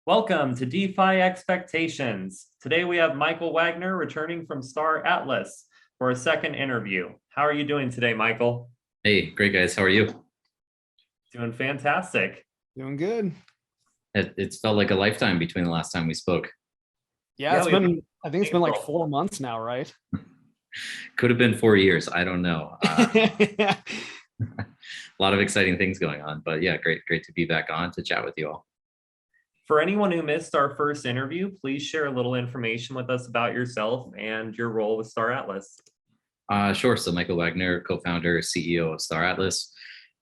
Welcome to DeFi Expectations. Today we have Michael Wagner returning from Star Atlas for a second interview. How are you doing today, Michael? Hey, great guys. How are you? Doing fantastic. Doing good. It's felt like a lifetime between the last time we spoke. Yeah, I think it's been like 4 months now, right? Could have been 4 years. I don't know. Yeah. A lot of exciting things going on, but yeah, great to be back on to chat with you all. For anyone who missed our first interview, please share a little information with us about yourself and your role with Star Atlas. Sure. So Michael Wagner, co-founder, CEO of Star Atlas.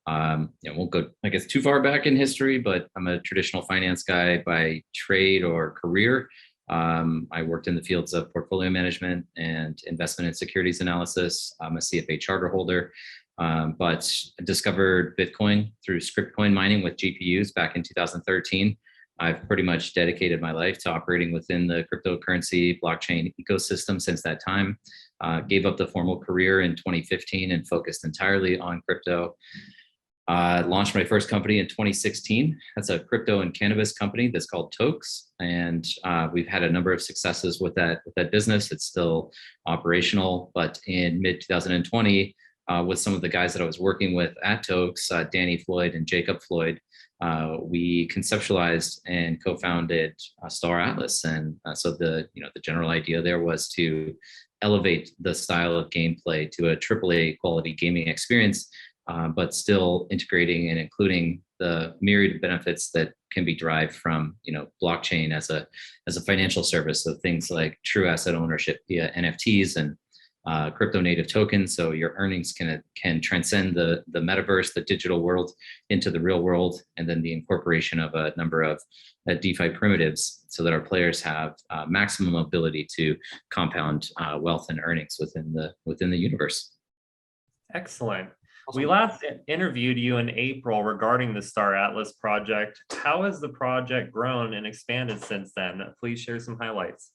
Won't go, I guess, too far back in history, but I'm a traditional finance guy by trade or career. I worked in the fields of portfolio management and investment and securities analysis. I'm a CFA charter holder, but discovered Bitcoin through script coin mining with GPUs back in 2013. I've pretty much dedicated my life to operating within the cryptocurrency blockchain ecosystem since that time. Gave up the formal career in 2015 and focused entirely on crypto. Launched my first company in 2016. That's a crypto and cannabis company that's called Tokes. And we've had a number of successes with that business. It's still operational, but in mid 2020, with some of the guys that I was working with at Tokes, Danny Floyd and Jacob Floyd, we conceptualized and co-founded Star Atlas. And so the general idea there was to elevate the style of gameplay to a AAA quality gaming experience, but still integrating and including the myriad of benefits that can be derived from blockchain as a financial service. So things like true asset ownership via NFTs and crypto native tokens, so your earnings can transcend the metaverse, the digital world, into the real world, and then the incorporation of a number of DeFi primitives so that our players have maximum ability to compound wealth and earnings within the universe. Excellent. We last interviewed you in April regarding the Star Atlas project. How has the project grown and expanded since then? Please share some highlights.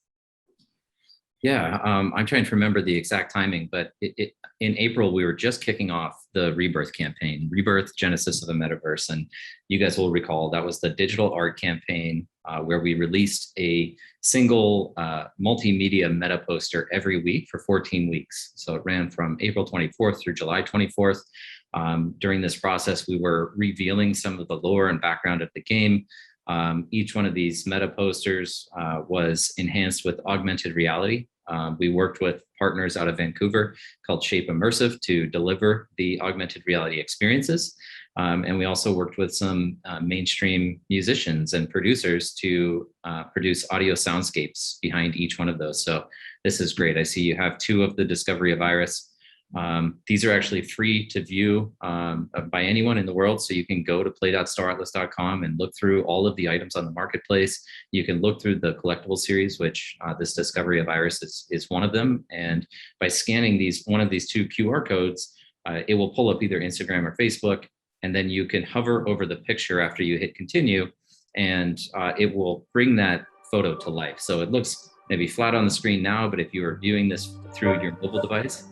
Yeah, I'm trying to remember the exact timing, but in April, we were just kicking off the Rebirth campaign, Rebirth Genesis of the Metaverse. And you guys will recall that was the digital art campaign where we released a single multimedia meta poster every week for 14 weeks. So it ran from April 24th through July 24th. During this process, we were revealing some of the lore and background of the game. Each one of these meta posters was enhanced with augmented reality. We worked with partners out of Vancouver called Shape Immersive to deliver the augmented reality experiences. And we also worked with some mainstream musicians and producers to produce audio soundscapes behind each one of those. So this is great. I see you have two of the Discovery of Iris. These are actually free to view by anyone in the world. So you can go to play.staratlas.com and look through all of the items on the marketplace. You can look through the collectible series, which this Discovery of Iris is one of them. And by scanning one of these two QR codes, it will pull up either Instagram or Facebook. And then you can hover over the picture after you hit continue, and it will bring that photo to life. So it looks maybe flat on the screen now, but if you were viewing this through your mobile device,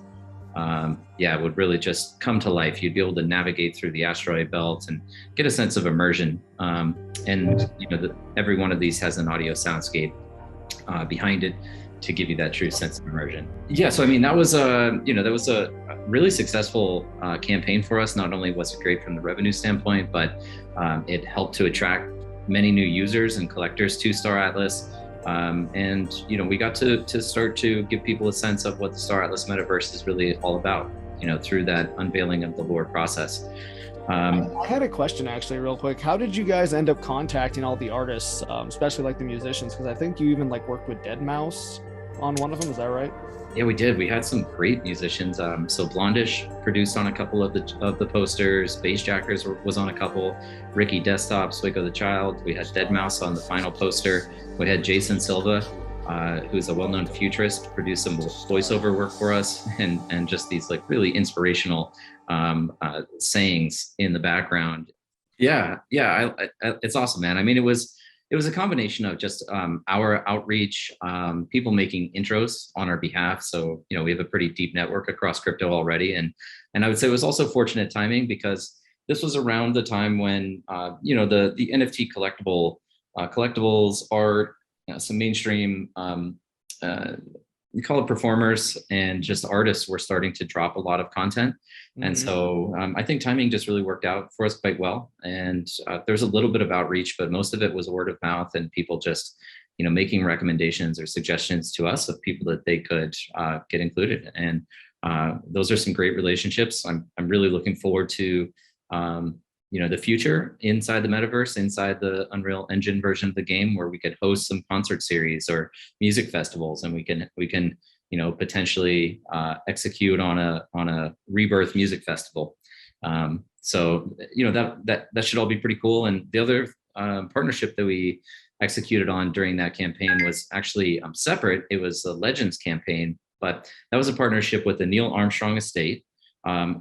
it would really just come to life. You'd be able to navigate through the asteroid belt and get a sense of immersion. Every one of these has an audio soundscape behind it to give you that true sense of immersion. Yeah, so I mean, that was a really successful campaign for us. Not only was it great from the revenue standpoint, but it helped to attract many new users and collectors to Star Atlas. We got to start to give people a sense of what the Star Atlas metaverse is really all about, through that unveiling of the lore process. I had a question actually real quick. How did you guys end up contacting all the artists, especially like the musicians? Because I think you even worked with Deadmau5 on one of them. Is that right? Yeah, we did. We had some great musicians. So Blondish produced on a couple of the posters. Bassjackers was on a couple. Ricky Desktop, Swico the Child. We had Deadmau5 on the final poster. We had Jason Silva, who's a well-known futurist, produce some voiceover work for us, and just these really inspirational sayings in the background. It's awesome, man. I mean, it was a combination of just our outreach, people making intros on our behalf. So we have a pretty deep network across crypto already, and I would say it was also fortunate timing because this was around the time when the NFT collectible collectibles, art, some mainstream, we call it performers, and just artists were starting to drop a lot of content. And so I think timing just really worked out for us quite well. And there's a little bit of outreach, but most of it was word of mouth and people just, making recommendations or suggestions to us of people that they could get included. And those are some great relationships. I'm really looking forward to, the future inside the metaverse, inside the Unreal Engine version of the game, where we could host some concert series or music festivals, and we can potentially execute on a Rebirth music festival. So that should all be pretty cool. And the other partnership that we executed on during that campaign was actually separate. It was a Legends campaign, but that was a partnership with the Neil Armstrong Estate.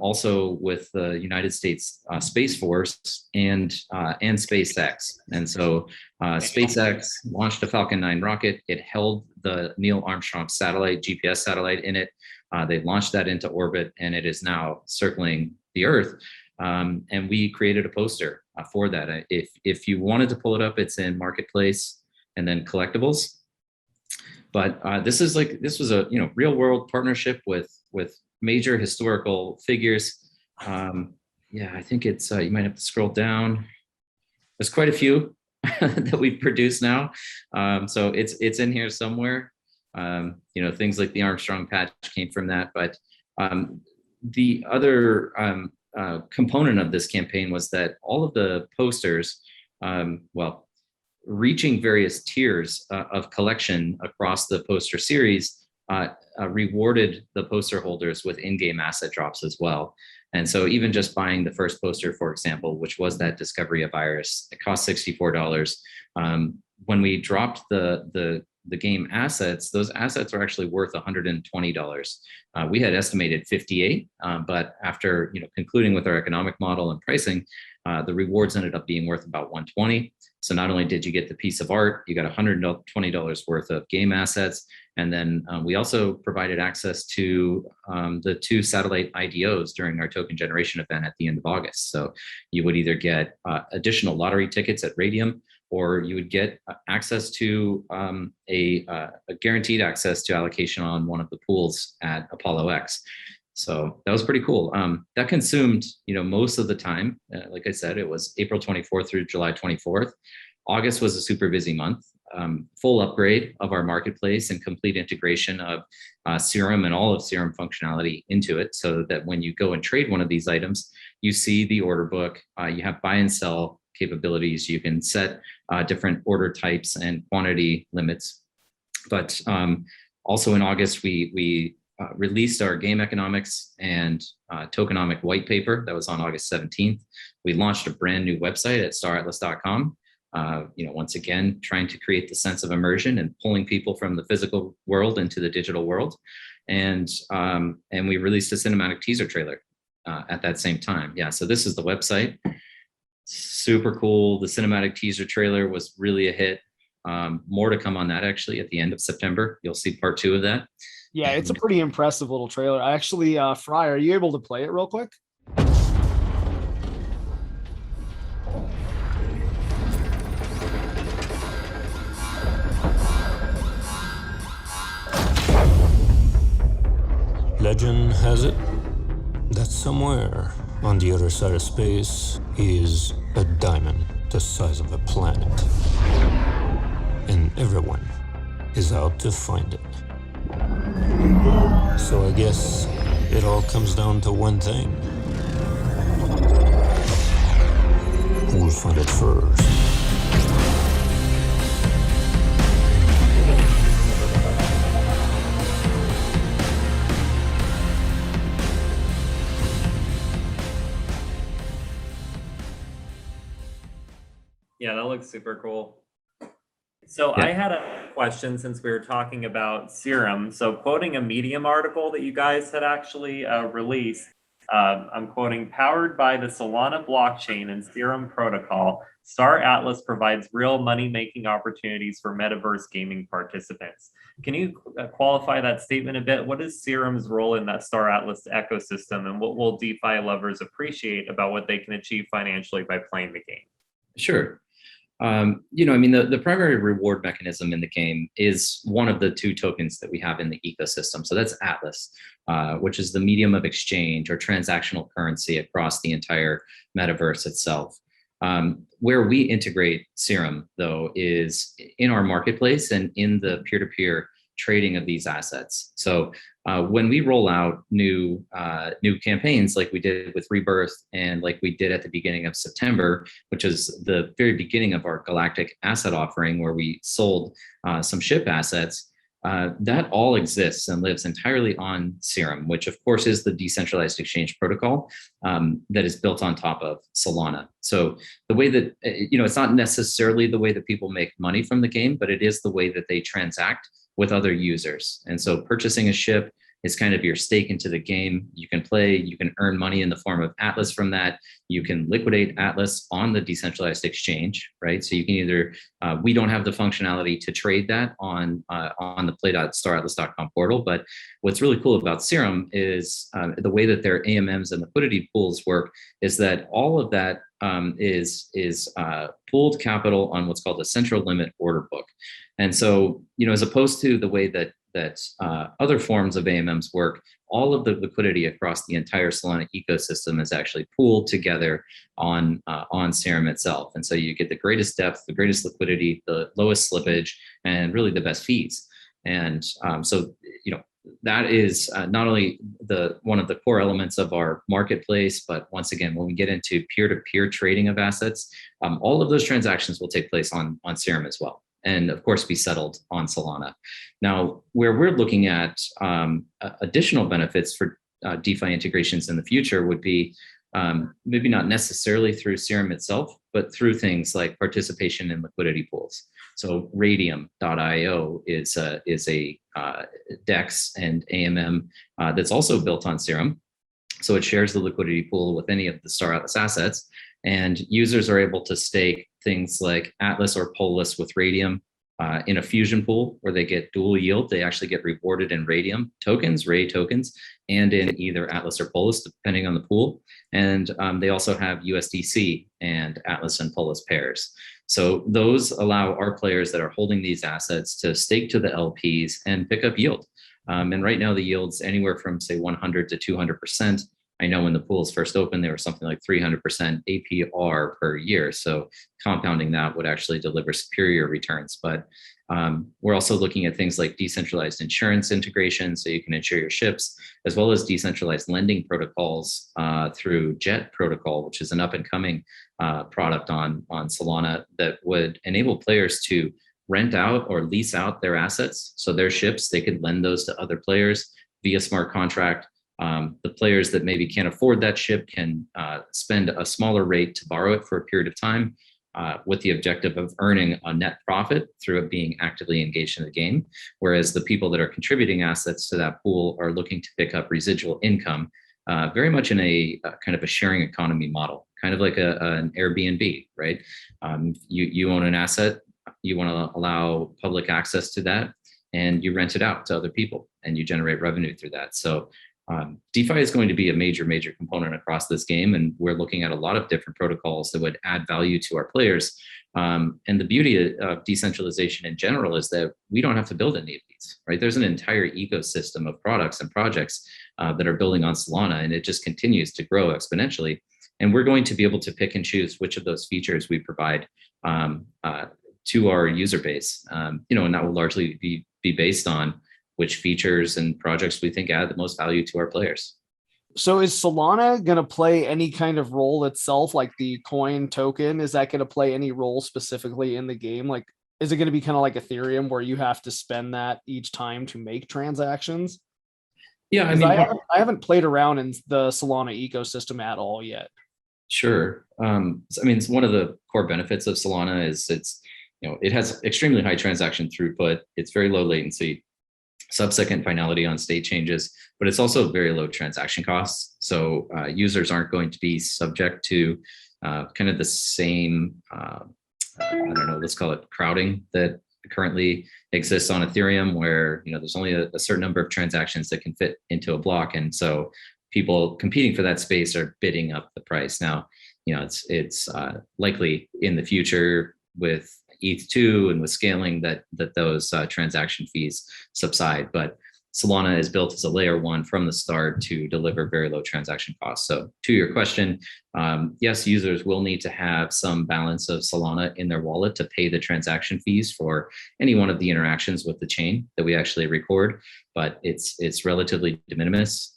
Also with the United States Space Force and SpaceX. And so SpaceX launched a Falcon 9 rocket. It held the Neil Armstrong satellite, GPS satellite in it. They launched that into orbit, and it is now circling the Earth. And we created a poster for that. If you wanted to pull it up, it's in Marketplace and then Collectibles. But this was a real world partnership with major historical figures. I think it's you might have to scroll down. There's quite a few that we've produced now, so it's in here somewhere. Things like the Armstrong patch came from that. But the other component of this campaign was that all of the posters, reaching various tiers of collection across the poster series, rewarded the poster holders with in-game asset drops as well. And so even just buying the first poster, for example, which was that Discovery of Iris, it cost $64. When we dropped the game assets, those assets are actually worth $120. We had estimated 58, but after concluding with our economic model and pricing, the rewards ended up being worth about 120. So not only did you get the piece of art, you got $120 worth of game assets. And then we also provided access to the 2 satellite IDOs during our token generation event at the end of August. So you would either get additional lottery tickets at Radium, or you would get access to a guaranteed access to allocation on one of the pools at Apollo X. So that was pretty cool. That consumed, most of the time. Like I said, it was April 24th through July 24th. August was a super busy month. Full upgrade of our marketplace and complete integration of Serum and all of Serum functionality into it, so that when you go and trade one of these items, you see the order book. You have buy and sell capabilities. You can set different order types and quantity limits. But also in August, we released our game economics and tokenomic white paper. That was on August 17th. We launched a brand new website at staratlas.com. Once again, trying to create the sense of immersion and pulling people from the physical world into the digital world. And we released a cinematic teaser trailer at that same time. Yeah, so this is the website. Super cool. The cinematic teaser trailer was really a hit. More to come on that actually at the end of September. You'll see part 2 of that. Yeah, it's a pretty impressive little trailer. Actually, Fry, are you able to play it real quick? Legend has it that somewhere on the other side of space is a diamond the size of a planet. And everyone is out to find it. So I guess it all comes down to one thing. Who will find it first? Yeah, that looks super cool. So I had a question since we were talking about Serum. So quoting a Medium article that you guys had actually released, I'm quoting, powered by the Solana blockchain and Serum protocol, Star Atlas provides real money-making opportunities for metaverse gaming participants. Can you qualify that statement a bit? What is Serum's role in that Star Atlas ecosystem, and what will DeFi lovers appreciate about what they can achieve financially by playing the game? Sure. The primary reward mechanism in the game is one of the two tokens that we have in the ecosystem. So that's Atlas, which is the medium of exchange or transactional currency across the entire metaverse itself. Where we integrate Serum, though, is in our marketplace and in the peer-to-peer trading of these assets. So when we roll out new campaigns like we did with Rebirth and like we did at the beginning of September, which is the very beginning of our Galactic asset offering where we sold some ship assets, that all exists and lives entirely on Serum, which of course is the decentralized exchange protocol that is built on top of Solana. So the way that, it's not necessarily the way that people make money from the game, but it is the way that they transact with other users. And so purchasing a ship is kind of your stake into the game. You can play, you can earn money in the form of Atlas from that. You can liquidate Atlas on the decentralized exchange, right? So you can either, we don't have the functionality to trade that on the play.staratlas.com portal, but what's really cool about Serum is the way that their AMMs and liquidity pools work is that all of that is pooled capital on what's called a central limit order book. And so, as opposed to the way that other forms of AMMs work, all of the liquidity across the entire Solana ecosystem is actually pooled together on Serum itself. And so you get the greatest depth, the greatest liquidity, the lowest slippage, and really the best fees. And that is not only one of the core elements of our marketplace, but once again, when we get into peer-to-peer trading of assets, all of those transactions will take place on Serum as well, and of course be settled on Solana. Now, where we're looking at additional benefits for DeFi integrations in the future would be maybe not necessarily through Serum itself, but through things like participation in liquidity pools. So Radium.io is a DEX and AMM that's also built on Serum. So it shares the liquidity pool with any of the Star Atlas assets, and users are able to stake things like Atlas or POLIS with Radium in a fusion pool where they get dual yield. They actually get rewarded in Radium tokens, Ray tokens, and in either Atlas or POLIS, depending on the pool. And they also have USDC and Atlas and POLIS pairs. So those allow our players that are holding these assets to stake to the LPs and pick up yield. And right now the yield's anywhere from say 100 to 200%. I know when the pools first opened, they were something like 300% APR per year. So compounding that would actually deliver superior returns. But we're also looking at things like decentralized insurance integration, so you can insure your ships, as well as decentralized lending protocols through Jet protocol, which is an up and coming product on Solana that would enable players to rent out or lease out their assets. So their ships, they could lend those to other players via smart contract. The players that maybe can't afford that ship can spend a smaller rate to borrow it for a period of time with the objective of earning a net profit through it being actively engaged in the game. Whereas the people that are contributing assets to that pool are looking to pick up residual income, very much in a kind of a sharing economy model, kind of like an Airbnb, right? You own an asset, you want to allow public access to that, and you rent it out to other people and you generate revenue through that. So DeFi is going to be a major component across this game, and we're looking at a lot of different protocols that would add value to our players. And the beauty of decentralization in general is that we don't have to build any of these, right? There's an entire ecosystem of products and projects that are building on Solana, and it just continues to grow exponentially. And we're going to be able to pick and choose which of those features we provide to our user base, and that will largely be based on which features and projects we think add the most value to our players. So is Solana going to play any kind of role itself, like the coin token? Is that going to play any role specifically in the game? Like, is it going to be kind of like Ethereum where you have to spend that each time to make transactions? Yeah, I haven't played around in the Solana ecosystem at all yet. Sure. It's one of the core benefits of Solana is it has extremely high transaction throughput. It's very low latency, sub-second finality on state changes, but it's also very low transaction costs. So users aren't going to be subject to kind of the same, let's call it crowding that currently exists on Ethereum, where there's only a certain number of transactions that can fit into a block. And so people competing for that space are bidding up the price. Now, it's likely in the future with ETH2 and with scaling that those transaction fees subside. But Solana is built as a layer one from the start to deliver very low transaction costs. So to your question, yes, users will need to have some balance of Solana in their wallet to pay the transaction fees for any one of the interactions with the chain that we actually record, but it's relatively de minimis.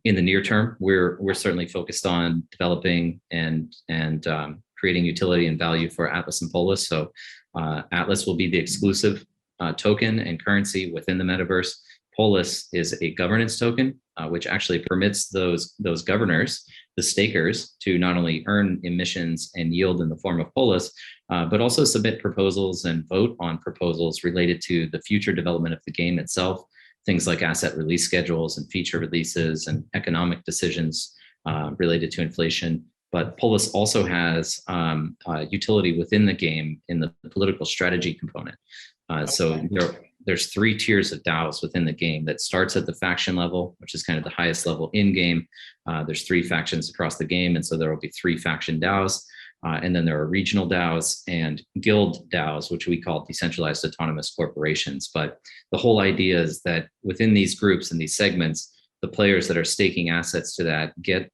In the near term, we're certainly focused on developing and creating utility and value for Atlas and POLIS. So Atlas will be the exclusive token and currency within the metaverse. POLIS is a governance token, which actually permits those governors, the stakers, to not only earn emissions and yield in the form of POLIS, but also submit proposals and vote on proposals related to the future development of the game itself, things like asset release schedules and feature releases and economic decisions related to inflation. But POLIS also has utility within the game in the political strategy component. So there's 3 tiers of DAOs within the game that starts at the faction level, which is kind of the highest level in game. There's 3 factions across the game, and so there will be 3 faction DAOs. And then there are regional DAOs and guild DAOs, which we call decentralized autonomous corporations. But the whole idea is that within these groups and these segments, the players that are staking assets to that get,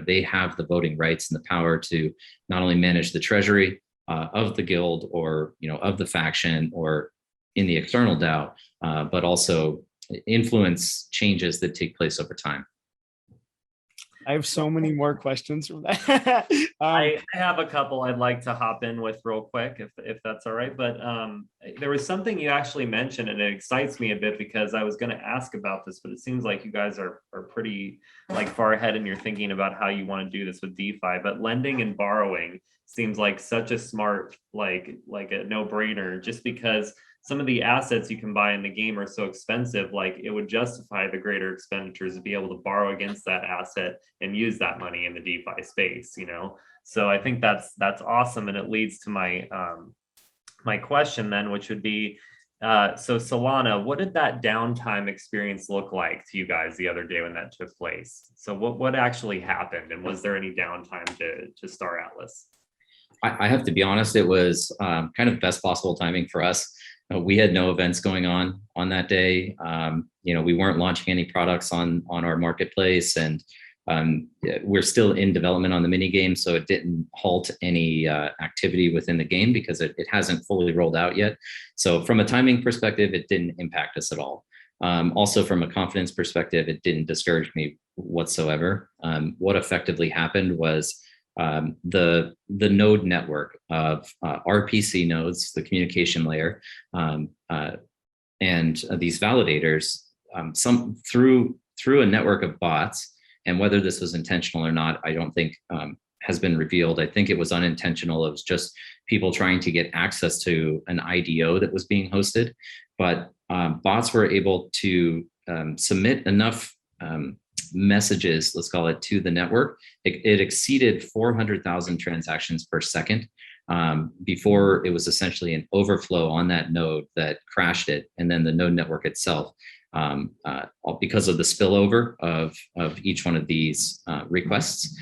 they have the voting rights and the power to not only manage the treasury of the guild or, of the faction or in the external DAO, but also influence changes that take place over time. I have so many more questions from that. I have a couple I'd like to hop in with real quick, if that's all right. But there was something you actually mentioned, and it excites me a bit because I was going to ask about this, but it seems like you guys are pretty far ahead in your thinking about how you want to do this with DeFi. But lending and borrowing seems like such a smart, like a no-brainer, just because some of the assets you can buy in the game are so expensive, like it would justify the greater expenditures to be able to borrow against that asset and use that money in the DeFi space, So I think that's awesome. And it leads to my my question then, which would be, so Solana, what did that downtime experience look like to you guys the other day when that took place? So what actually happened, and was there any downtime to Star Atlas? I have to be honest, it was kind of best possible timing for us. We had no events going on that day. We weren't launching any products on our marketplace, and we're still in development on the mini game, so it didn't halt any activity within the game because it hasn't fully rolled out yet. So from a timing perspective, it didn't impact us at all. Also from a confidence perspective, it didn't discourage me whatsoever. What effectively happened was the node network of RPC nodes, the communication layer, and these validators, some through a network of bots, and whether this was intentional or not, I don't think has been revealed. I think it was unintentional. It was just people trying to get access to an IDO that was being hosted, but bots were able to submit enough messages, let's call it, to the network. It exceeded 400,000 transactions per second before it was essentially an overflow on that node that crashed it. And then the node network itself, because of the spillover of each one of these requests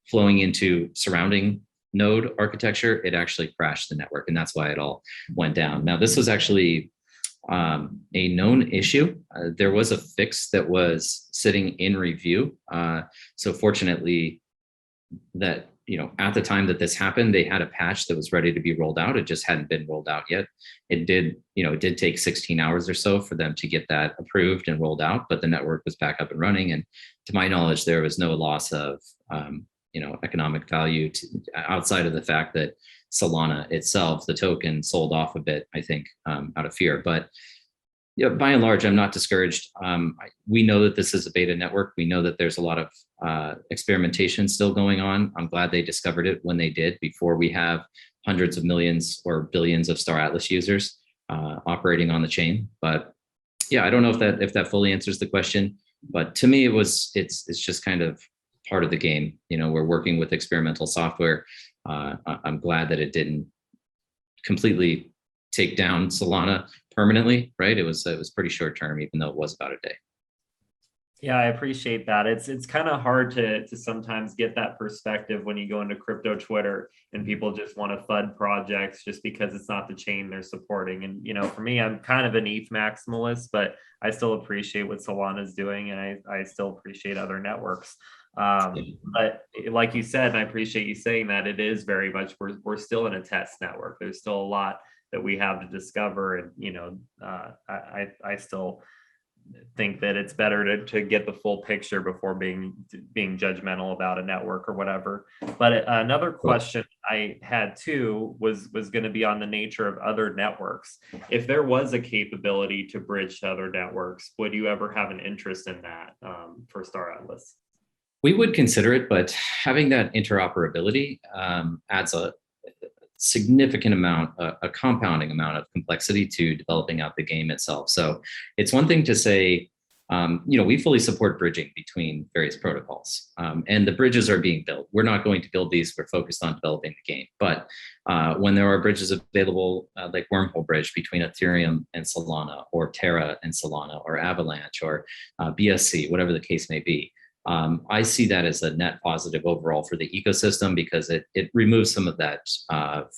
flowing into surrounding node architecture, it actually crashed the network. And that's why it all went down. Now, this was actually a known issue. There was a fix that was sitting in review. So fortunately, that at the time that this happened, they had a patch that was ready to be rolled out. It just hadn't been rolled out yet. It did take 16 hours or so for them to get that approved and rolled out, but the network was back up and running. And to my knowledge, there was no loss of economic value outside of the fact that Solana itself, the token, sold off a bit, I think, out of fear. But by and large, I'm not discouraged. We know that this is a beta network. We know that there's a lot of experimentation still going on. I'm glad they discovered it when they did, before we have hundreds of millions or billions of Star Atlas users operating on the chain. But yeah, I don't know if that fully answers the question. But to me, it's just kind of part of the game. We're working with experimental software. I'm glad that it didn't completely take down Solana permanently, right? It was pretty short term, even though it was about a day. Yeah, I appreciate that. It's kind of hard to sometimes get that perspective when you go into crypto Twitter and people just want to FUD projects just because it's not the chain they're supporting. And for me, I'm kind of an ETH maximalist, but I still appreciate what Solana's doing, and I still appreciate other networks. But like you said, and I appreciate you saying that, it is very much we're still in a test network. There's still a lot that we have to discover, and I still think that it's better to get the full picture before being judgmental about a network or whatever. But another question I had too was going to be on the nature of other networks. If there was a capability to bridge to other networks, would you ever have an interest in that for Star Atlas? We would consider it, but having that interoperability adds a significant amount, a compounding amount of complexity to developing out the game itself. So it's one thing to say, we fully support bridging between various protocols, and the bridges are being built. We're not going to build these. We're focused on developing the game. But when there are bridges available, like Wormhole Bridge between Ethereum and Solana, or Terra and Solana, or Avalanche, or BSC, whatever the case may be, I see that as a net positive overall for the ecosystem, because it removes some of that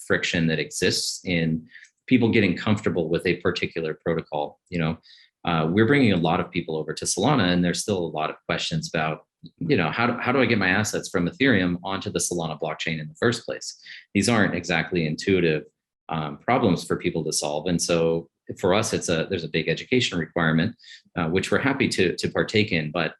friction that exists in people getting comfortable with a particular protocol. We're bringing a lot of people over to Solana, and there's still a lot of questions about, how do I get my assets from Ethereum onto the Solana blockchain in the first place? These aren't exactly intuitive problems for people to solve. And so for us, there's a big education requirement, which we're happy to partake in. But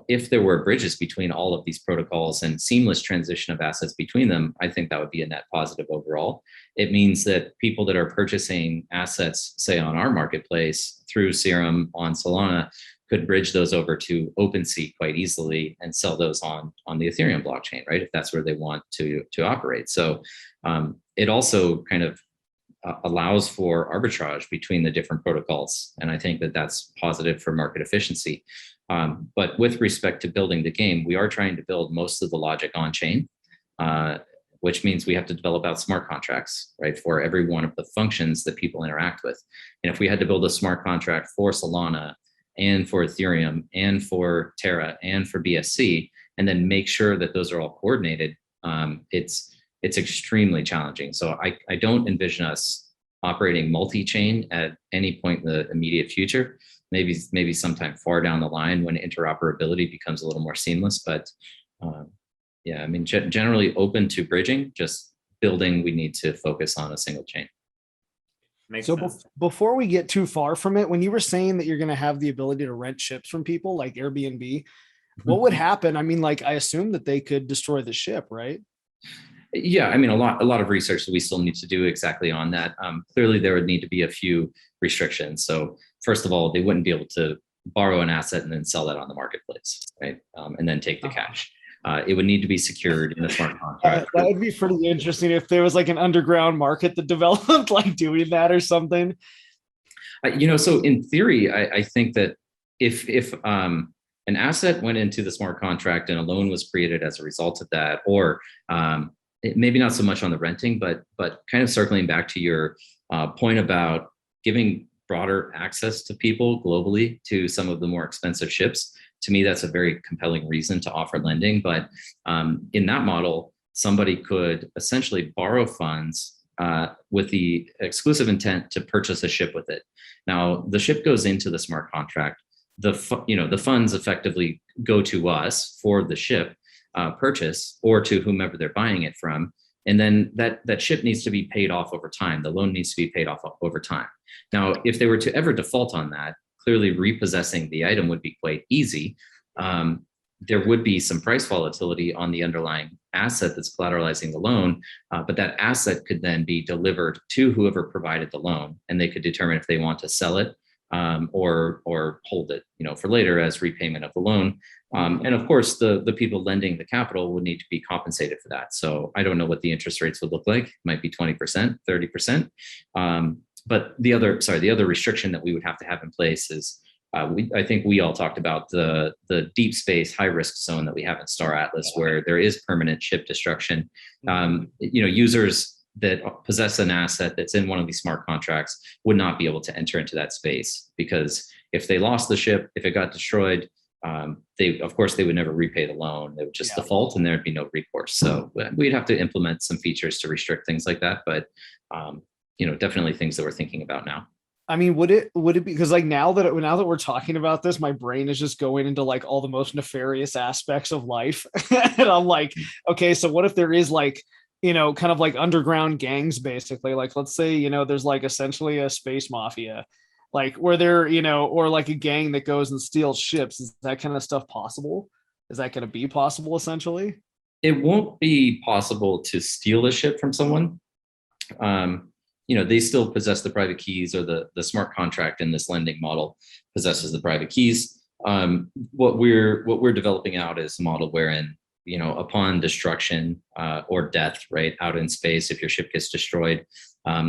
if there were bridges between all of these protocols and seamless transition of assets between them, I think that would be a net positive overall. It means that people that are purchasing assets, say on our marketplace through Serum on Solana, could bridge those over to OpenSea quite easily and sell those on the Ethereum blockchain, right? If that's where they want to operate. So it also kind of allows for arbitrage between the different protocols. And I think that that's positive for market efficiency. But with respect to building the game, we are trying to build most of the logic on chain, which means we have to develop out smart contracts, right, for every one of the functions that people interact with. And if we had to build a smart contract for Solana and for Ethereum and for Terra and for BSC, and then make sure that those are all coordinated, it's extremely challenging. So I don't envision us operating multi-chain at any point in the immediate future. Maybe sometime far down the line when interoperability becomes a little more seamless. But generally open to bridging, just building, we need to focus on a single chain. Makes So sense. before we get too far from it, when you were saying that you're going to have the ability to rent ships from people like Airbnb, what would happen? I mean, I assume that they could destroy the ship, right? Yeah, I mean, a lot of research that we still need to do exactly on that. Clearly, there would need to be a few restrictions. So first of all, they wouldn't be able to borrow an asset and then sell that on the marketplace, right? And then take the cash. It would need to be secured in a smart contract. That would be pretty interesting if there was an underground market that developed doing that or something. So in theory, I think that if an asset went into the smart contract and a loan was created as a result of that, or maybe not so much on the renting, but kind of circling back to your point about giving broader access to people globally to some of the more expensive ships. To me, that's a very compelling reason to offer lending. But in that model, somebody could essentially borrow funds with the exclusive intent to purchase a ship with it. Now, the ship goes into the smart contract. The funds effectively go to us for the ship purchase, or to whomever they're buying it from. And then that ship needs to be paid off over time. The loan needs to be paid off over time. Now, if they were to ever default on that, clearly repossessing the item would be quite easy. There would be some price volatility on the underlying asset that's collateralizing the loan, but that asset could then be delivered to whoever provided the loan, and they could determine if they want to sell it or hold it, for later as repayment of the loan. And of course, the people lending the capital would need to be compensated for that. So I don't know what the interest rates would look like. It might be 20%, 30%. But the other restriction that we would have to have in place is, I think we all talked about the deep space high risk zone that we have in Star Atlas, where there is permanent ship destruction. Users that possess an asset that's in one of these smart contracts would not be able to enter into that space, because if they lost the ship, if it got destroyed, they, of course, they would never repay the loan. They would just default, and there'd be no recourse. So we'd have to implement some features to restrict things like that. But definitely things that we're thinking about now. I mean, would it be, because like now that we're talking about this, my brain is just going into like all the most nefarious aspects of life. And I'm like, okay, so what if there is like, kind of like underground gangs, basically? Like, let's say, there's like essentially a space mafia, like where they're, or like a gang that goes and steals ships. Is that kind of stuff possible? Is that going to be possible essentially? It won't be possible to steal a ship from someone. They still possess the private keys, or the smart contract in this lending model possesses the private keys. What we're developing out is a model wherein, upon destruction or death, right, out in space, if your ship gets destroyed,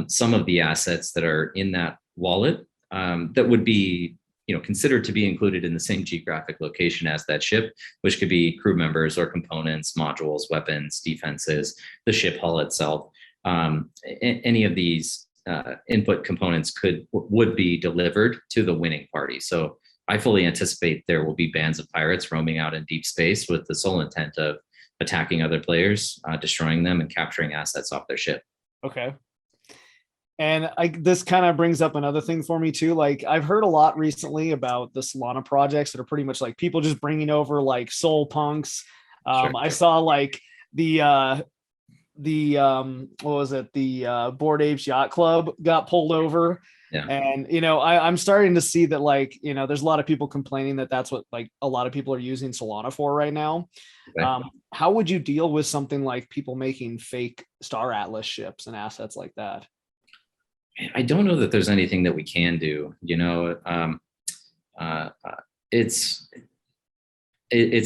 some of the assets that are in that wallet that would be, considered to be included in the same geographic location as that ship, which could be crew members or components, modules, weapons, defenses, the ship hull itself. Any of these input components would be delivered to the winning party. So I fully anticipate there will be bands of pirates roaming out in deep space with the sole intent of attacking other players, destroying them, and capturing assets off their ship. Okay. And this kind of brings up another thing for me too. Like, I've heard a lot recently about the Solana projects that are pretty much like people just bringing over like soul punks. Sure. I saw like the what was it? The Bored Apes Yacht Club got pulled over. Yeah. And, I'm starting to see that, like, there's a lot of people complaining that that's what like a lot of people are using Solana for right now. Okay. How would you deal with something like people making fake Star Atlas ships and assets like that? I don't know that there's anything that we can do. It's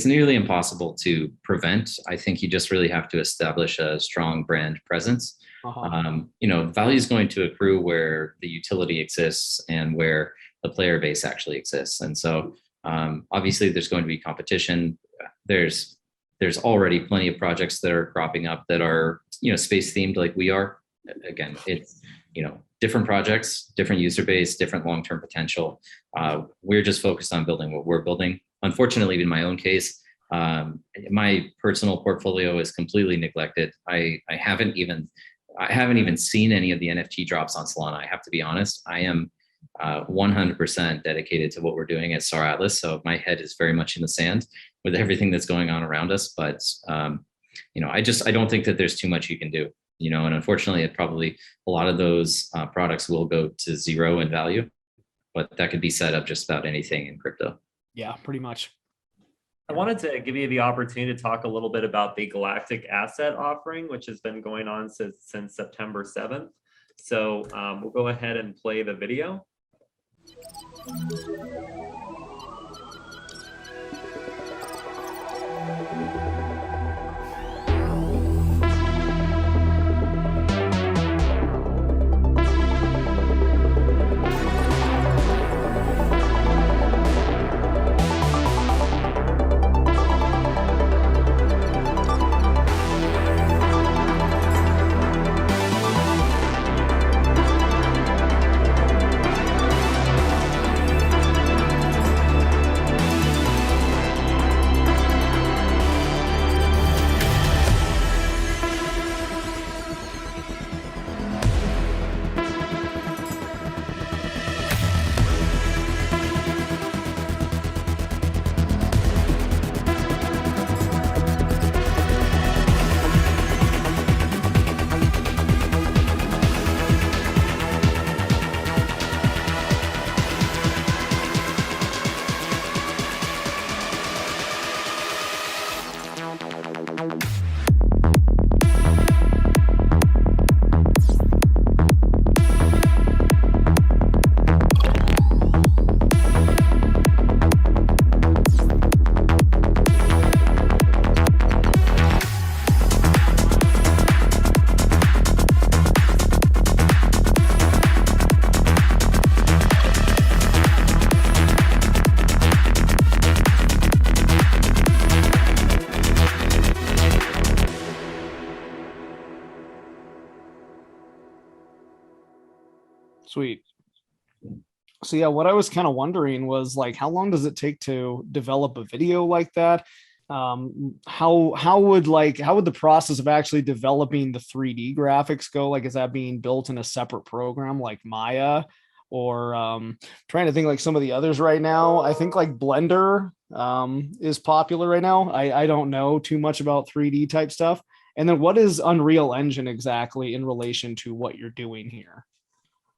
nearly impossible to prevent. I think you just really have to establish a strong brand presence. Value is going to accrue where the utility exists and where the player base actually exists. And so obviously there's going to be competition. There's already plenty of projects that are cropping up that are, space themed like we are. Again, it's, different projects, different user base, different long-term potential. We're just focused on building what we're building. Unfortunately, in my own case, my personal portfolio is completely neglected. I haven't even seen any of the NFT drops on Solana. I have to be honest. I am 100% dedicated to what we're doing at Star Atlas. So my head is very much in the sand with everything that's going on around us. But I don't think that there's too much you can do. And unfortunately, a lot of those products will go to zero in value, but that could be said of just about anything in crypto. Yeah, pretty much. I wanted to give you the opportunity to talk a little bit about the Galactic asset offering, which has been going on since September 7th. So we'll go ahead and play the video. Sweet. So yeah, what I was kind of wondering was like, how long does it take to develop a video like that? How would the process of actually developing the 3D graphics go? Like, is that being built in a separate program like Maya? Or trying to think like some of the others right now. I think like Blender is popular right now. I don't know too much about 3D type stuff. And then what is Unreal Engine exactly in relation to what you're doing here?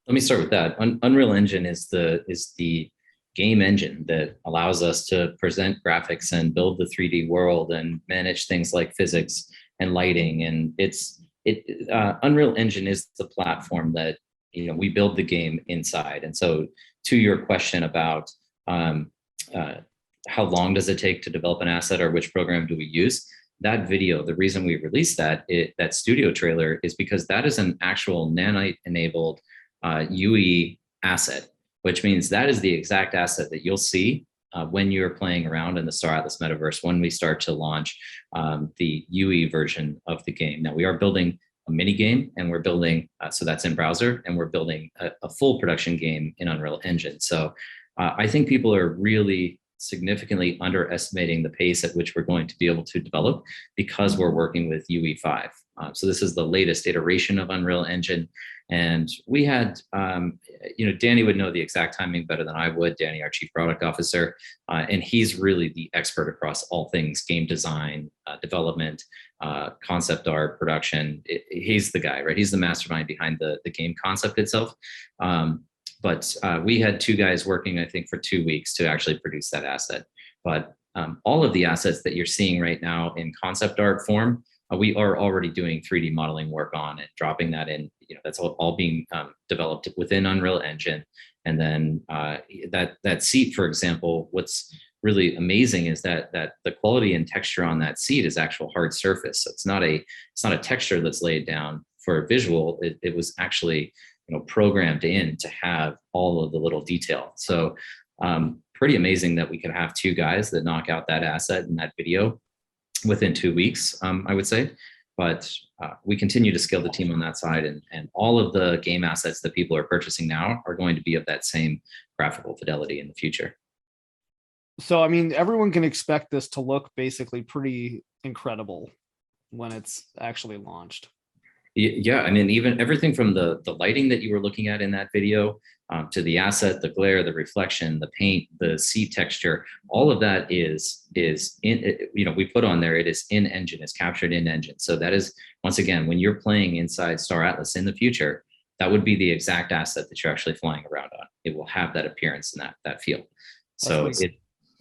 Let me start with that. Unreal Engine is the game engine that allows us to present graphics and build the 3D world and manage things like physics and lighting. And Unreal Engine is the platform that we build the game inside. And so, to your question about how long does it take to develop an asset or which program do we use? That video, the reason we released that studio trailer is because that is an actual Nanite enabled UE asset, which means that is the exact asset that you'll see when you're playing around in the Star Atlas metaverse when we start to launch the UE version of the game. Now we are building a mini game, and we're building so that's in browser, and we're building a full production game in Unreal Engine. So I think people are really significantly underestimating the pace at which we're going to be able to develop because we're working with UE5. So this is the latest iteration of Unreal Engine. And we had, Danny would know the exact timing better than I would, Danny, our chief product officer. And he's really the expert across all things game design, development, concept art, production. He's the guy, right? He's the mastermind behind the game concept itself. But we had two guys working, I think, for 2 weeks to actually produce that asset. But all of the assets that you're seeing right now in concept art form, we are already doing 3D modeling work on it, dropping that in. That's all being developed within Unreal Engine. And then that seat, for example, what's really amazing is that the quality and texture on that seat is actual hard surface. So it's not a texture that's laid down for a visual. It was actually programmed in to have all of the little detail. So pretty amazing that we could have two guys that knock out that asset in that video within 2 weeks, I would say. But we continue to scale the team on that side, and all of the game assets that people are purchasing now are going to be of that same graphical fidelity in the future. So, I mean, everyone can expect this to look basically pretty incredible when it's actually launched. Yeah, I mean, even everything from the lighting that you were looking at in that video to the asset, the glare, the reflection, the paint, the seat texture, all of that is in, we put on there, it is in engine, it's captured in engine. So that is, once again, when you're playing inside Star Atlas in the future, that would be the exact asset that you're actually flying around on. It will have that appearance and that feel. So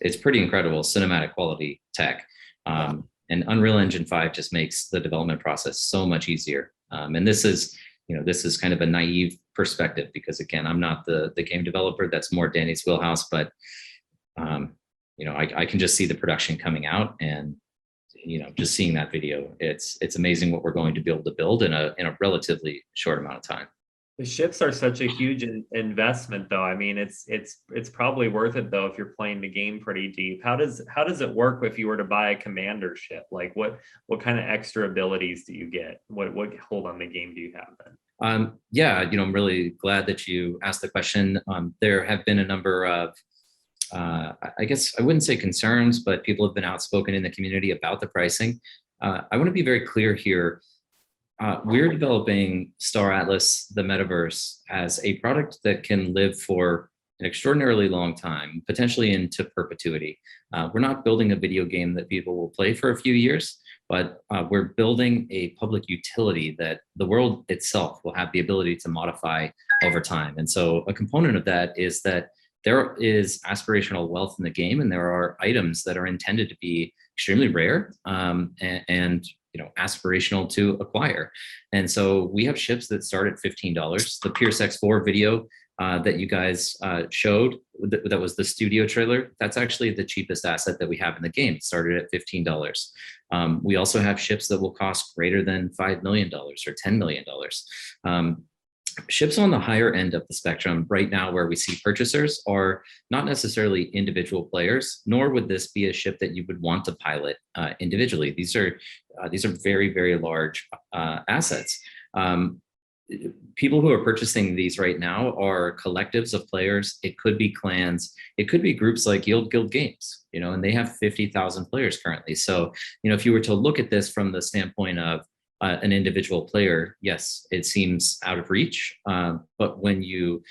it's pretty incredible cinematic quality tech. And Unreal Engine 5 just makes the development process so much easier. And this is kind of a naive perspective because, again, I'm not the game developer. That's more Danny's wheelhouse. But I can just see the production coming out, and just seeing that video, it's amazing what we're going to be able to build in a relatively short amount of time. The ships are such a huge investment, though. I mean, it's probably worth it though if you're playing the game pretty deep. How does it work if you were to buy a commander ship? Like, what kind of extra abilities do you get? What hold on the game do you have then? Yeah, I'm really glad that you asked the question. There have been a number of, I guess I wouldn't say concerns, but people have been outspoken in the community about the pricing. I want to be very clear here. We're developing Star Atlas, the metaverse, as a product that can live for an extraordinarily long time, potentially into perpetuity. We're not building a video game that people will play for a few years, but we're building a public utility that the world itself will have the ability to modify over time. And so a component of that is that there is aspirational wealth in the game, and there are items that are intended to be extremely rare and aspirational to acquire. And so we have ships that start at $15. The Pierce X4 video that you guys showed, that was the studio trailer, that's actually the cheapest asset that we have in the game. It started at $15. We also have ships that will cost greater than $5 million or $10 million. Ships on the higher end of the spectrum right now, where we see purchasers, are not necessarily individual players, nor would this be a ship that you would want to pilot individually. These are very, very large assets. people who are purchasing these right now are collectives of players. It could be clans. It could be groups like Yield Guild Games, and they have 50,000 players currently. So, if you were to look at this from the standpoint of an individual player, yes, it seems out of reach. But when you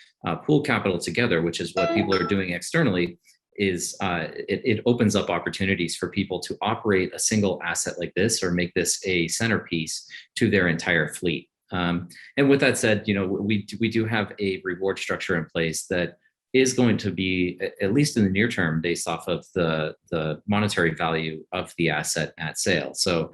pool capital together, which is what people are doing externally, it opens up opportunities for people to operate a single asset like this or make this a centerpiece to their entire fleet. And with that said, we do have a reward structure in place that is going to be, at least in the near term, based off of the monetary value of the asset at sale. So,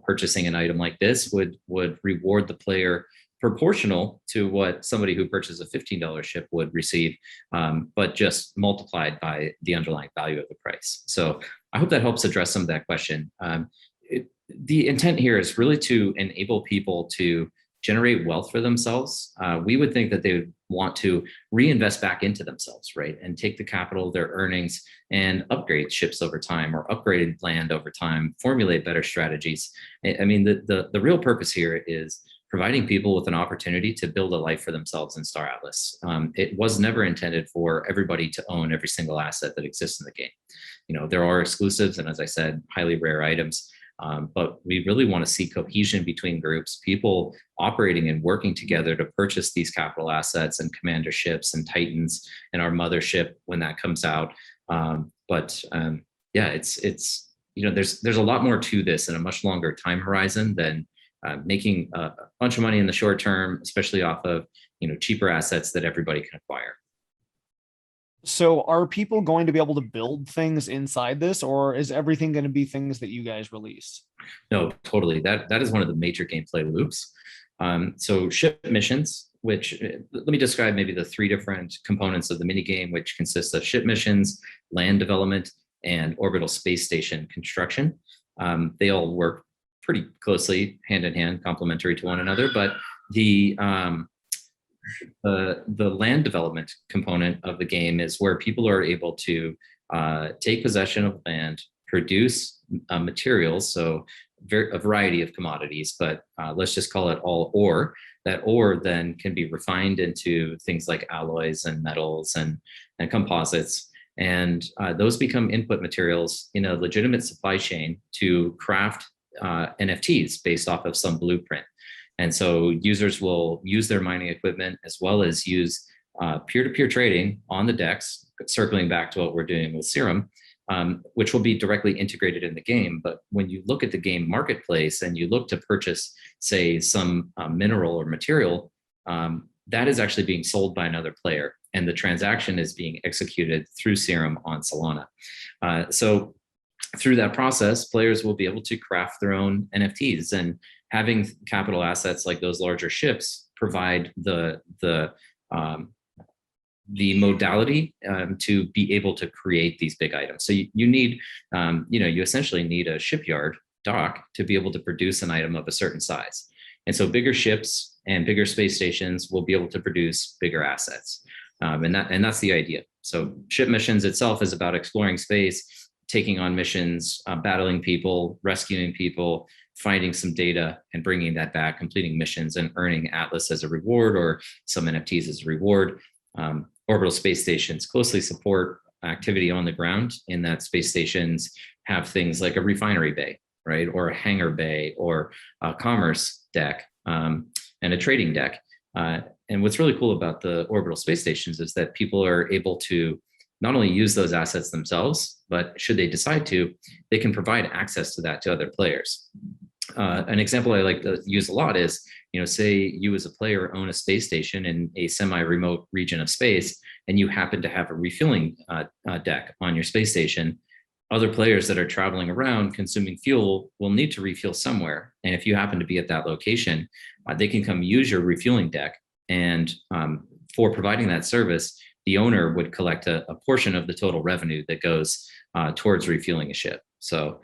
purchasing an item like this would reward the player proportional to what somebody who purchased a $15 ship would receive, but just multiplied by the underlying value of the price. So I hope that helps address some of that question. The intent here is really to enable people to generate wealth for themselves. We would think that they would want to reinvest back into themselves, right? And take the capital, their earnings, and upgrade ships over time, or upgrade land over time, formulate better strategies. I mean, the real purpose here is providing people with an opportunity to build a life for themselves in Star Atlas. It was never intended for everybody to own every single asset that exists in the game. There are exclusives, and as I said, highly rare items. But we really want to see cohesion between groups, people operating and working together to purchase these capital assets and commander ships and Titans and our mothership when that comes out. Yeah, it's there's a lot more to this and a much longer time horizon than making a bunch of money in the short term, especially off of cheaper assets that everybody can acquire. So are people going to be able to build things inside this, or is everything going to be things that you guys release? No, totally. That is one of the major gameplay loops. So ship missions, which let me describe maybe the three different components of the mini game, which consists of ship missions, land development, and orbital space station construction. They all work pretty closely hand in hand, complementary to one another, but the land development component of the game is where people are able to take possession of land, produce materials, so a variety of commodities, but let's just call it all ore. That ore then can be refined into things like alloys and metals and composites. And those become input materials in a legitimate supply chain to craft NFTs based off of some blueprint. And so users will use their mining equipment as well as use peer-to-peer trading on the DEX, circling back to what we're doing with Serum, which will be directly integrated in the game. But when you look at the game marketplace and you look to purchase, say, some mineral or material, that is actually being sold by another player. And the transaction is being executed through Serum on Solana. So through that process, players will be able to craft their own NFTs, and having capital assets like those larger ships provide the modality to be able to create these big items. So you need, you essentially need a shipyard dock to be able to produce an item of a certain size. And so bigger ships and bigger space stations will be able to produce bigger assets. And that's the idea. So ship missions itself is about exploring space, taking on missions, battling people, rescuing people, finding some data and bringing that back, completing missions and earning Atlas as a reward or some NFTs as a reward. Orbital space stations closely support activity on the ground, in that space stations have things like a refinery bay, right? Or a hangar bay, or a commerce deck, and a trading deck. And what's really cool about the orbital space stations is that people are able to not only use those assets themselves, but should they decide to, they can provide access to that to other players. An example I like to use a lot is, say you as a player own a space station in a semi-remote region of space, and you happen to have a refueling deck on your space station. Other players that are traveling around consuming fuel will need to refuel somewhere. And if you happen to be at that location, they can come use your refueling deck. And for providing that service, the owner would collect a portion of the total revenue that goes towards refueling a ship. So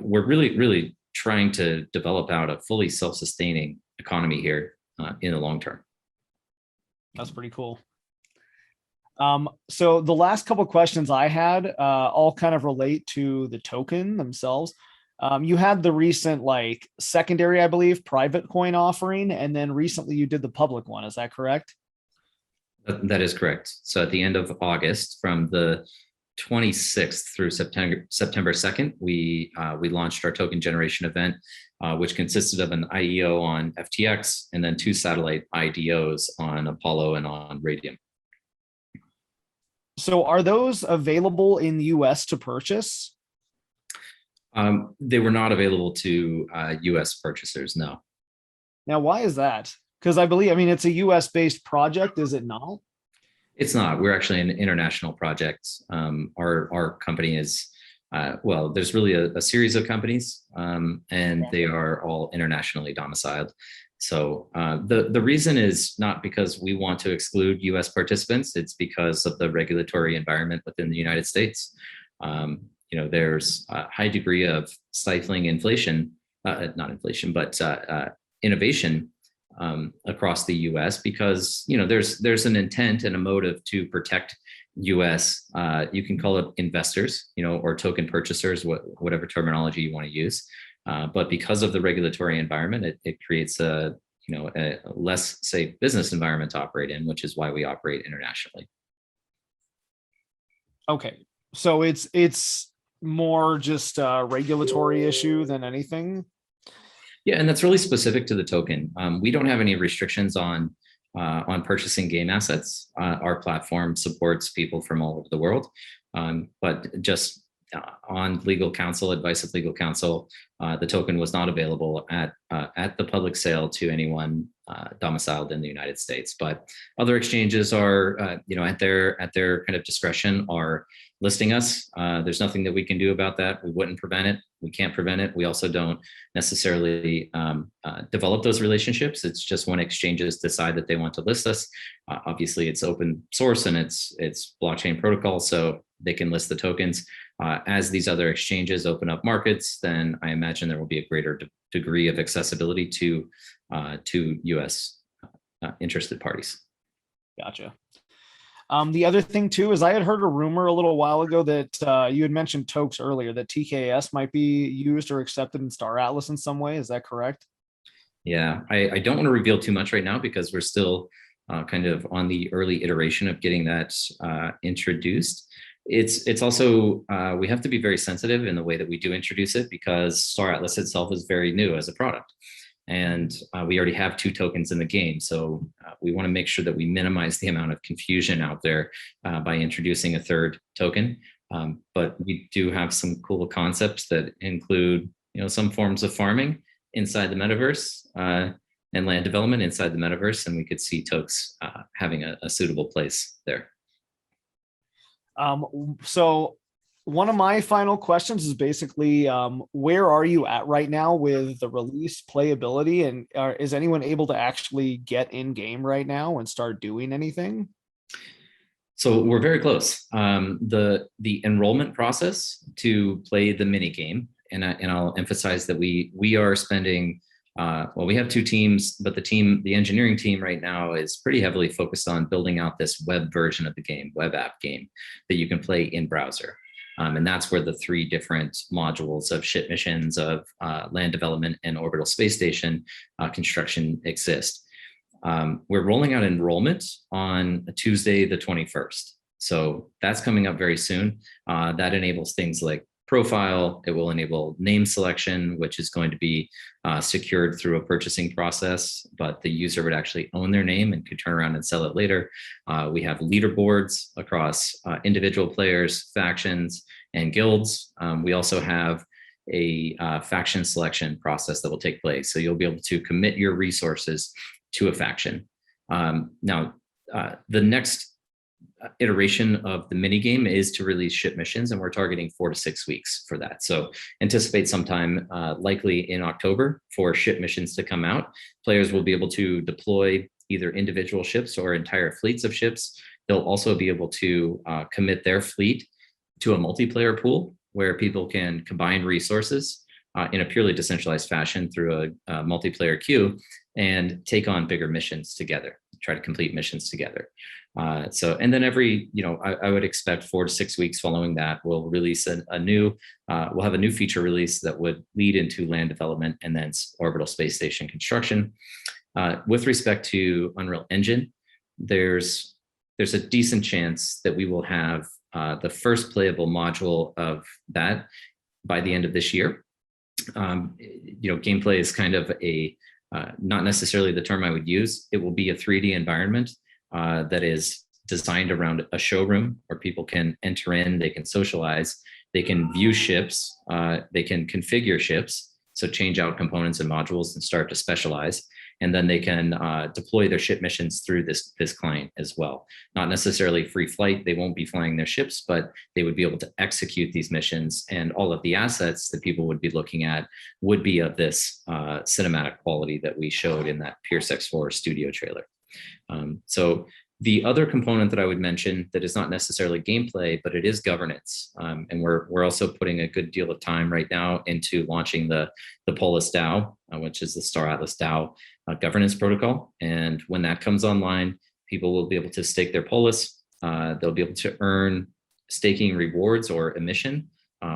we're really, really trying to develop out a fully self-sustaining economy here in the long term. That's pretty cool. So the last couple of questions I had all kind of relate to the token themselves. You had the recent like secondary, I believe, private coin offering, and then recently you did the public one. Is that correct? That is correct. So at the end of August, from the 26th through September 2nd, we launched our token generation event, which consisted of an IEO on FTX and then 2 satellite IDOs on Apollo and on Radium. So are those available in the US to purchase? They were not available to US purchasers, no. Now, why is that? Because I believe, I mean, it's a US based project, is it not? It's not. We're actually an international project. Our company is, well, there's really a series of companies, and they are all internationally domiciled. So the reason is not because we want to exclude US participants, it's because of the regulatory environment within the United States. There's a high degree of stifling inflation, not inflation, but innovation across the US because, there's an intent and a motive to protect US, you can call it investors, or token purchasers, whatever terminology you want to use. But because of the regulatory environment, it creates a less safe business environment to operate in, which is why we operate internationally. Okay. So it's more just a regulatory issue than anything. Yeah, and that's really specific to the token. We don't have any restrictions on purchasing game assets. Our platform supports people from all over the world, but just on legal counsel, advice of legal counsel, the token was not available at the public sale to anyone domiciled in the United States. But other exchanges are, at their kind of discretion, are listing us. There's nothing that we can do about that. We wouldn't prevent it. We can't prevent it. We also don't necessarily develop those relationships. It's just when exchanges decide that they want to list us. Obviously, it's open source and it's blockchain protocol, so they can list the tokens. As these other exchanges open up markets, then I imagine there will be a greater degree of accessibility to US interested parties. Gotcha. The other thing too is I had heard a rumor a little while ago that you had mentioned tokes earlier, that TKS might be used or accepted in Star Atlas in some way. Is that correct? Yeah, I don't want to reveal too much right now because we're still kind of on the early iteration of getting that introduced. It's also, we have to be very sensitive in the way that we do introduce it because Star Atlas itself is very new as a product. And we already have 2 tokens in the game. So we want to make sure that we minimize the amount of confusion out there by introducing a 3rd token. But we do have some cool concepts that include, some forms of farming inside the metaverse and land development inside the metaverse. And we could see tokes having a suitable place there. So one of my final questions is basically, where are you at right now with the release playability, and is anyone able to actually get in game right now and start doing anything? So we're very close. The enrollment process to play the mini game, and I'll emphasize that we are spending. We have 2 teams, but the engineering team right now is pretty heavily focused on building out this web version of the game, web app game that you can play in browser. And that's where the 3 different modules of ship missions, of land development and orbital space station construction exist. We're rolling out enrollment on Tuesday, the 21st. So that's coming up very soon. That enables things like profile. It will enable name selection, which is going to be secured through a purchasing process, but the user would actually own their name and could turn around and sell it later. We have leaderboards across individual players, factions, and guilds. We also have a faction selection process that will take place. So you'll be able to commit your resources to a faction. Now, the next iteration of the mini game is to release ship missions, and we're targeting 4 to 6 weeks for that. So anticipate sometime likely in October for ship missions to come out. Players will be able to deploy either individual ships or entire fleets of ships. They'll also be able to commit their fleet to a multiplayer pool where people can combine resources in a purely decentralized fashion through a multiplayer queue and take on bigger missions together. try to complete missions together. And then every, I would expect 4 to 6 weeks following that, we'll release we'll have a new feature release that would lead into land development and then orbital space station construction. With respect to Unreal Engine, there's a decent chance that we will have the first playable module of that by the end of this year. Gameplay is kind of not necessarily the term I would use. It will be a 3D environment that is designed around a showroom where people can enter in, they can socialize, they can view ships, they can configure ships, so change out components and modules and start to specialize. And then they can deploy their ship missions through this client as well. Not necessarily free flight, they won't be flying their ships, but they would be able to execute these missions, and all of the assets that people would be looking at would be of this cinematic quality that we showed in that Pierce X4 studio trailer. So the other component that I would mention that is not necessarily gameplay, but it is governance. And we're also putting a good deal of time right now into launching the POLIS DAO, which is the Star Atlas DAO governance protocol. And when that comes online, people will be able to stake their POLIS. They'll be able to earn staking rewards or emission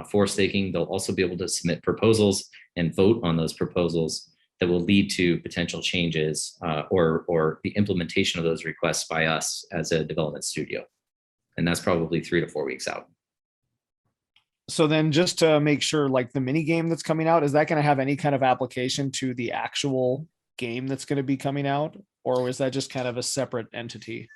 for staking. They'll also be able to submit proposals and vote on those proposals that will lead to potential changes or the implementation of those requests by us as a development studio. And that's probably 3 to 4 weeks out. So then just to make sure, like the mini game that's coming out, is that going to have any kind of application to the actual game that's going to be coming out? Or is that just kind of a separate entity?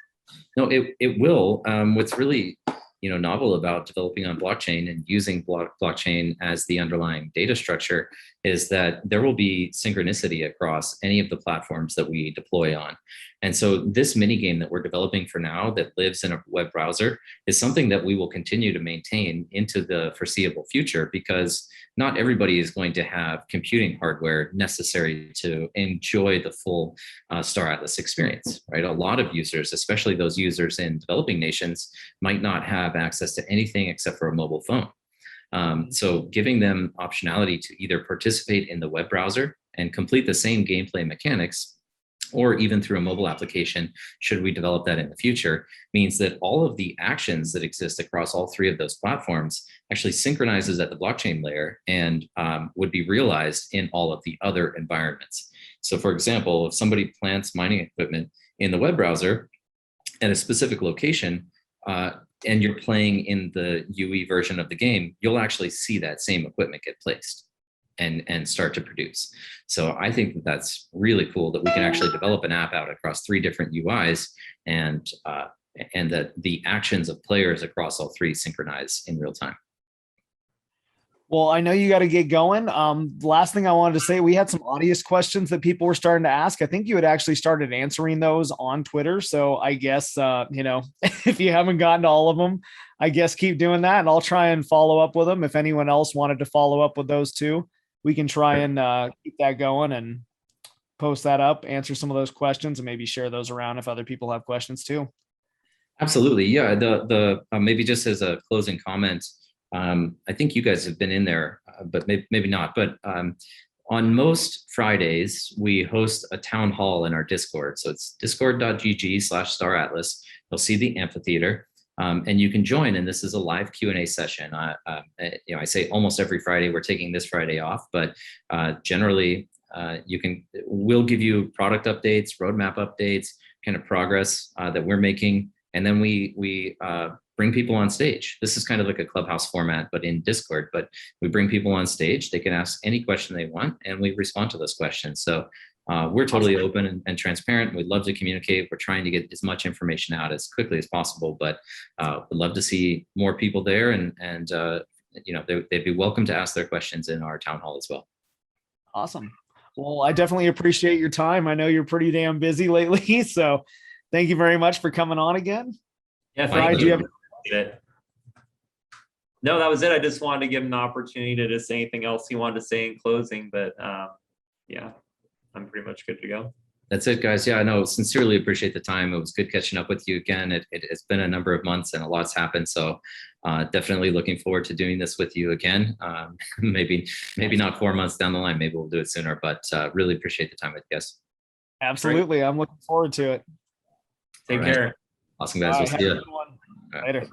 No, it will. What's really novel about developing on blockchain and using blockchain as the underlying data structure is that there will be synchronicity across any of the platforms that we deploy on. And so this mini game that we're developing for now that lives in a web browser is something that we will continue to maintain into the foreseeable future, because not everybody is going to have computing hardware necessary to enjoy the full Star Atlas experience, right? A lot of users, especially those users in developing nations, might not have access to anything except for a mobile phone. So giving them optionality to either participate in the web browser and complete the same gameplay mechanics, or even through a mobile application, should we develop that in the future, means that all of the actions that exist across all 3 of those platforms actually synchronizes at the blockchain layer and would be realized in all of the other environments. So for example, if somebody plants mining equipment in the web browser at a specific location, and you're playing in the UE version of the game, you'll actually see that same equipment get placed and start to produce. So I think that's really cool that we can actually develop an app out across 3 different UIs, and that the actions of players across all 3 synchronize in real time. Well, I know you got to get going. Last thing I wanted to say, we had some audience questions that people were starting to ask. I think you had actually started answering those on Twitter. So I guess, if you haven't gotten to all of them, I guess keep doing that, and I'll try and follow up with them. If anyone else wanted to follow up with those too, we can try and keep that going and post that up, answer some of those questions, and maybe share those around if other people have questions too. Absolutely. Yeah. The maybe just as a closing comment, I think you guys have been in there, but maybe not. But on most Fridays, we host a town hall in our Discord. So it's discord.gg/Star Atlas. You'll see the amphitheater, and you can join. And this is a live Q&A session. I say almost every Friday. We're taking this Friday off, but generally, we'll give you product updates, roadmap updates, kind of progress that we're making, and then we bring people on stage. This is kind of like a Clubhouse format, but in Discord. But we bring people on stage. They can ask any question they want, and we respond to those questions. So we're totally open and transparent. We'd love to communicate. We're trying to get as much information out as quickly as possible, but we'd love to see more people there, and they'd be welcome to ask their questions in our town hall as well. Awesome. Well, I definitely appreciate your time. I know you're pretty damn busy lately, so thank you very much for coming on again. Yeah, Fry, do you have it. No, that was it. I just wanted to give him an opportunity to just say anything else he wanted to say in closing, but yeah, I'm pretty much good to go. That's it, guys. Yeah, no, sincerely appreciate the time. It was good catching up with you again. It's been a number of months and a lot's happened. So definitely looking forward to doing this with you again. Maybe not 4 months down the line. Maybe we'll do it sooner, but really appreciate the time with you guys. Absolutely. I'm looking forward to it. Take All right. care. Awesome, guys. All We'll right, see have a you. good one. Later.